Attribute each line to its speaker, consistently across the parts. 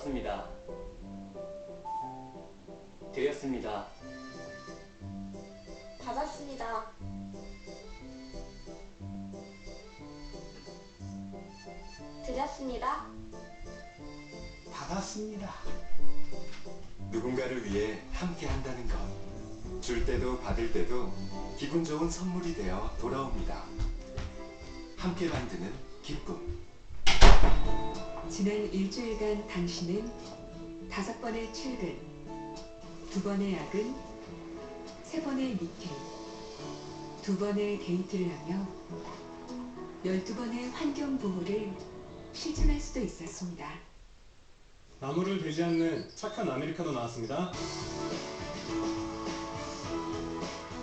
Speaker 1: 받았습니다. 드렸습니다.
Speaker 2: 받았습니다. 드렸습니다.
Speaker 3: 받았습니다.
Speaker 4: 누군가를 위해 함께 한다는 것. 줄 때도 받을 때도 기분 좋은 선물이 되어 돌아옵니다. 함께 만드는 기쁨.
Speaker 5: 지난 일주일간 당신은 5번의 출근, 2번의 야근, 3번의 미팅, 2번의 데이트를 하며 12번의 환경보호를 실천할 수도 있었습니다.
Speaker 6: 나무를 베지 않는 착한 아메리카노 나왔습니다.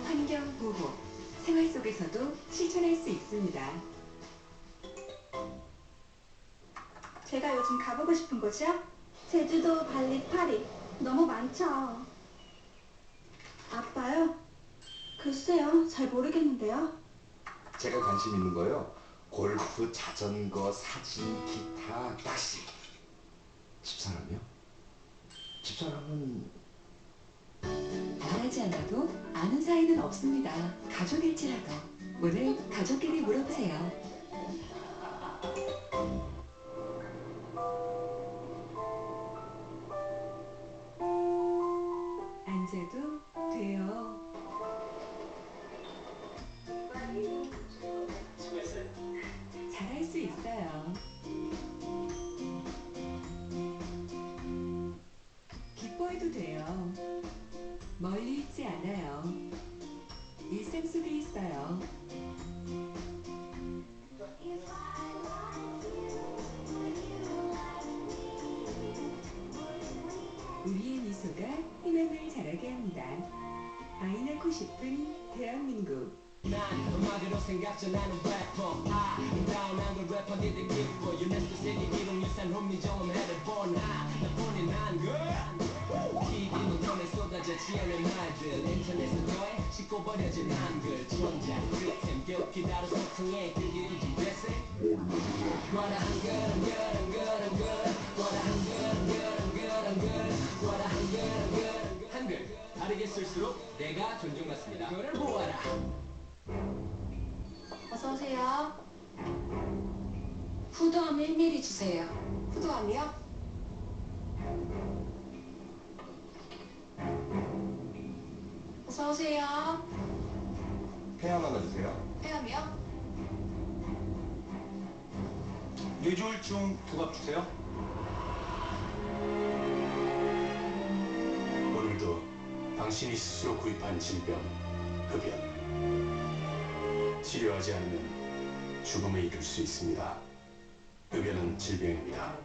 Speaker 5: 환경보호, 생활 속에서도 실천할 수 있습니다.
Speaker 2: 제가 요즘 가보고 싶은 곳이요? 제주도, 발리, 파리. 너무 많죠. 아빠요? 글쎄요, 잘 모르겠는데요.
Speaker 4: 제가 관심 있는 거요. 골프, 자전거, 사진, 기타, 낚시. 집사람이요? 집사람은
Speaker 5: 말하지 않아도 아는 사이는 없습니다. 가족일지라도 오늘 가족끼리 물어보세요. 앉아도 돼요. 잘할 수 있어요. 기뻐해도 돼요. 멀리 있지 않아요. 일상 속에 있어요. 우리의 미소가 희망을 자라게 합니다. 아이 낳고 싶은 대한민국.
Speaker 7: 난 음악으로 생각져 나는 래퍼 다운한 걸 래퍼 니들 기뻐 유네스코 세계 기록유산 혼미정음 해를 나뿐인 한글 TV는 돈에 쏟아져 지어낸 말들 인터넷은 더해 싣고 버려진 한글 전자 그템 겹기 다루 소통해 그게 요즘 대세 와라 한글 와라 한글 다르게 쓸수록 내가 존중받습니다. 그를 보아라.
Speaker 2: 어서오세요. 후두함 1mm 주세요. 후두함이요? 어서오세요.
Speaker 4: 폐암 하나 주세요.
Speaker 2: 폐암이요?
Speaker 3: 뇌졸중 2밥 주세요.
Speaker 8: 오늘도 당신이 스스로 구입한 질병, 흡연. 치료하지 않으면 죽음에 이를 수 있습니다. 흡연은 질병입니다.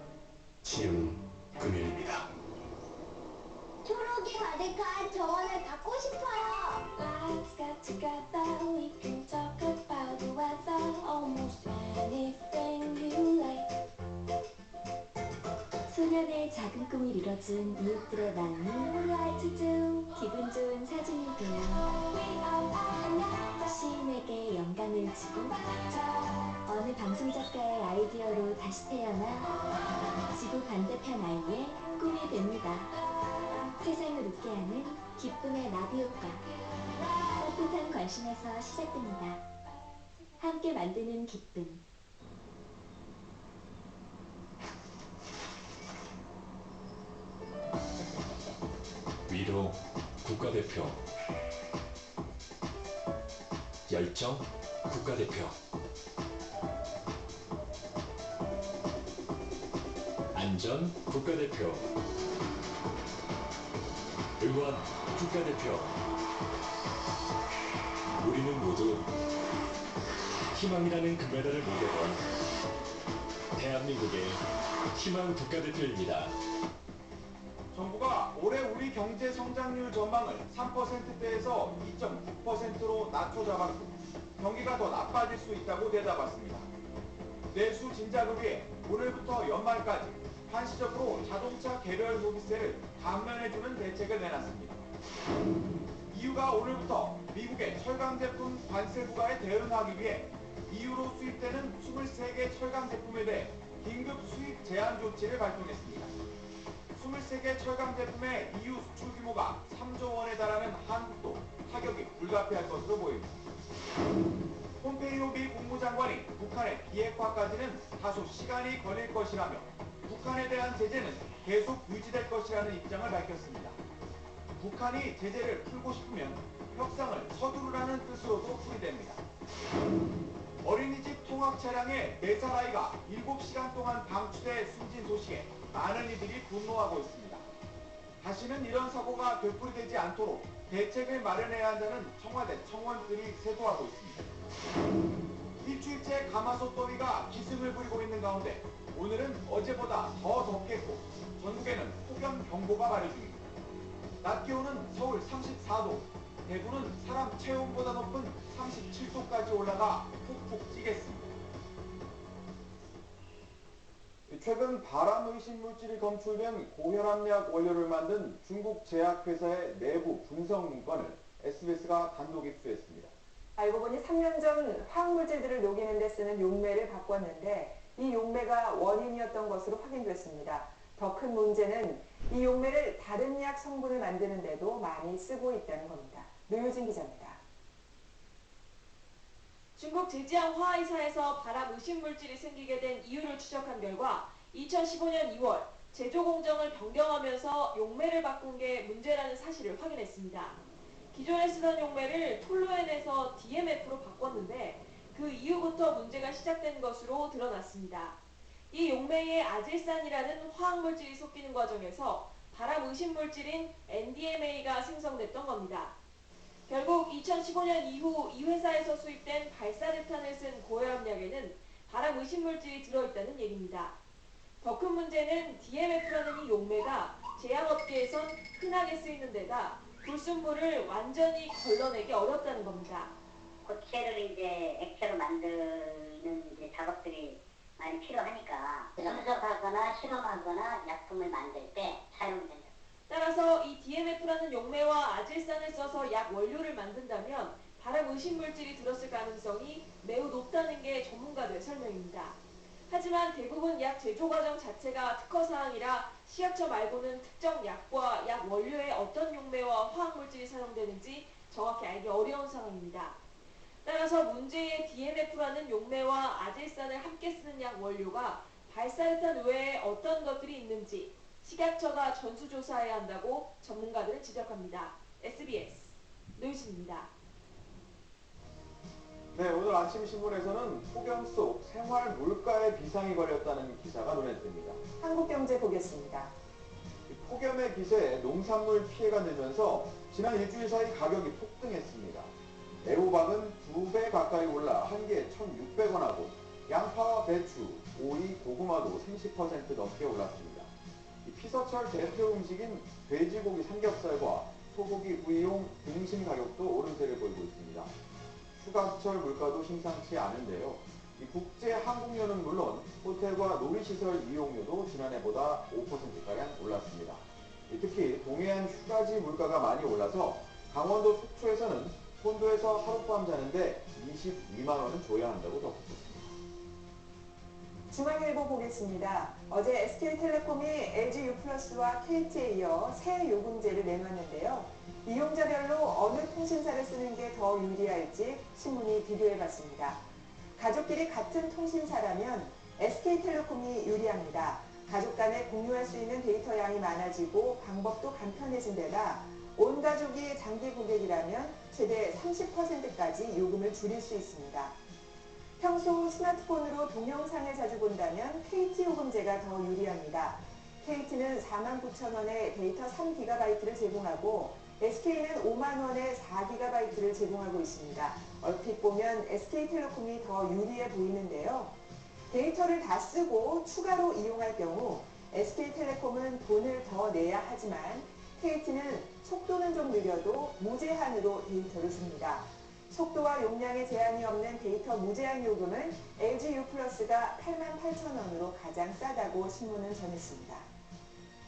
Speaker 8: 치료는 금연입니다.
Speaker 9: 초록이 가득한 정원을 갖고 싶어요.
Speaker 2: Life's got together. We can talk about the weather. Almost anything you like.
Speaker 9: 소년의 작은 꿈을 이뤄준 이웃들의 마음이 Like to do. 기분 좋은 사진이 되어 시인에게 영감을 주고 어느 방송 작가의 아이디어로 다시 태어나 지구 반대편 아이의 꿈이 됩니다. 세상을 웃게 하는 기쁨의 나비 효과. 따뜻한 관심에서 시작됩니다. 함께 만드는 기쁨.
Speaker 8: 위로 국가대표, 열정 국가대표, 안전 국가대표, 응원 국가대표. 우리는 모두 희망이라는 금메달을 목에 건 대한민국의 희망 국가대표입니다.
Speaker 10: 정부가 올해 우리 경제 성장률 전망을 3%대에서 2.9%로 낮춰 잡았고 경기가 더 나빠질 수 있다고 내다봤습니다. 내수 진작을 위해 오늘부터 연말까지 한시적으로 자동차 개별 소비세를 감면해주는 대책을 내놨습니다. 이유가 오늘부터 미국의 철강 제품 관세 부과에 대응하기 위해 EU로 수입되는 23개 철강 제품에 대해 긴급 수입 제한 조치를 발표했습니다. 23개 철강 제품의 EU 수출 규모가 3조 원에 달하는 한국도 타격이 불가피할 것으로 보입니다. 폼페이오 미 국무장관이 북한의 비핵화까지는 다소 시간이 걸릴 것이라며 북한에 대한 제재는 계속 유지될 것이라는 입장을 밝혔습니다. 북한이 제재를 풀고 싶으면 협상을 서두르라는 뜻으로도 풀이됩니다. 어린이집 통학 차량에 4살 아이가 7시간 동안 방치돼 숨진 소식에 많은 이들이 분노하고 있습니다. 다시는 이런 사고가 되풀이되지 않도록 대책을 마련해야 한다는 청와대 청원들이 세도하고 있습니다. 일주일째 가마솥 더위가 기승을 부리고 있는 가운데 오늘은 어제보다 더 덥겠고 전국에는 폭염 경보가 발효 중입니다. 낮 기온은 서울 34도, 대구는 사람 체온보다 높은 37도까지 올라가 푹푹 찌겠습니다. 최근 발암 의심 물질이 검출된 고혈압약 원료를 만든 중국 제약회사의 내부 분석 문건을 SBS가 단독 입수했습니다.
Speaker 1: 알고 보니 3년 전 화학물질들을 녹이는 데 쓰는 용매를 바꿨는데 이 용매가 원인이었던 것으로 확인됐습니다. 더 큰 문제는 이 용매를 다른 약 성분을 만드는 데도 많이 쓰고 있다는 겁니다. 노유진 기자입니다.
Speaker 11: 중국 제지양 화학회사에서 발암 의심 물질이 생기게 된 이유를 추적한 결과 2015년 2월 제조 공정을 변경하면서 용매를 바꾼 게 문제라는 사실을 확인했습니다. 기존에 쓰던 용매를 톨루엔에서 DMF로 바꿨는데 그 이후부터 문제가 시작된 것으로 드러났습니다. 이 용매에 아질산이라는 화학물질이 섞이는 과정에서 발암 의심 물질인 NDMA가 생성됐던 겁니다. 결국 2015년 이후 이 회사에서 수입된 발사르탄을 쓴 고혈압약에는 발암 의심 물질이 들어있다는 얘기입니다. 더 큰 문제는 DMF라는 이 용매가 제약업계에선 흔하게 쓰이는 데다 불순물을 완전히 걸러내기 어렵다는 겁니다.
Speaker 12: 고체를 이제 액체로 만드는 이제 작업들이 많이 필요하니까 분석하거나 실험하거나 약품을 만들 때 사용된다.
Speaker 11: 따라서 이 DMF라는 용매와 아질산을 써서 약 원료를 만든다면 발암 의심 물질이 들었을 가능성이 매우 높다는 게 전문가들의 설명입니다. 하지만 대부분 약 제조 과정 자체가 특허사항이라 식약처 말고는 특정 약과 약 원료에 어떤 용매와 화학물질이 사용되는지 정확히 알기 어려운 상황입니다. 따라서 문제의 DMF라는 용매와 아질산을 함께 쓰는 약 원료가 발사르탄 외에 어떤 것들이 있는지 식약처가 전수조사해야 한다고 전문가들은 지적합니다. SBS 노유진입니다.
Speaker 10: 네, 오늘 아침 신문에서는 폭염 속 생활 물가에 비상이 걸렸다는 기사가 눈에 띕니다.
Speaker 1: 한국경제 보겠습니다.
Speaker 10: 폭염의 기세에 농산물 피해가 늘면서 지난 일주일 사이 가격이 폭등했습니다. 애호박은 2배 가까이 올라 한 개에 1,600원 하고 양파와 배추, 오이, 고구마도 30% 넘게 올랐습니다. 피서철 대표 음식인 돼지고기 삼겹살과 소고기 구이용 등심 가격도 오름세를 보이고 있습니다. 휴가철 물가도 심상치 않은데요. 국제 항공료는 물론 호텔과 놀이시설 이용료도 지난해보다 5%가량 올랐습니다. 특히 동해안 휴가지 물가가 많이 올라서 강원도 속초에서는 콘도에서 하룻밤 자는데 22만 원은 줘야 한다고 덧붙였습니다.
Speaker 1: 중앙일보 보겠습니다. 어제 SK텔레콤이 LG유플러스와 KT에 이어 새 요금제를 내놨는데요. 이용자별로 어느 통신사를 쓰는 게 더 유리할지 신문이 비교해봤습니다. 가족끼리 같은 통신사라면 SK텔레콤이 유리합니다. 가족 간에 공유할 수 있는 데이터 양이 많아지고 방법도 간편해진 데다 온 가족이 장기 고객이라면 최대 30%까지 요금을 줄일 수 있습니다. 평소 스마트폰으로 동영상을 자주 본다면 KT 요금제가 더 유리합니다. KT는 49,000원에 데이터 3GB를 제공하고 SK는 50,000원에 4GB를 제공하고 있습니다. 얼핏 보면 SK텔레콤이 더 유리해 보이는데요. 데이터를 다 쓰고 추가로 이용할 경우 SK텔레콤은 돈을 더 내야 하지만 KT는 속도는 좀 느려도 무제한으로 데이터를 줍니다. 속도와 용량에 제한이 없는 데이터 무제한 요금은 LG유플러스가 88,000원으로 가장 싸다고 신문은 전했습니다.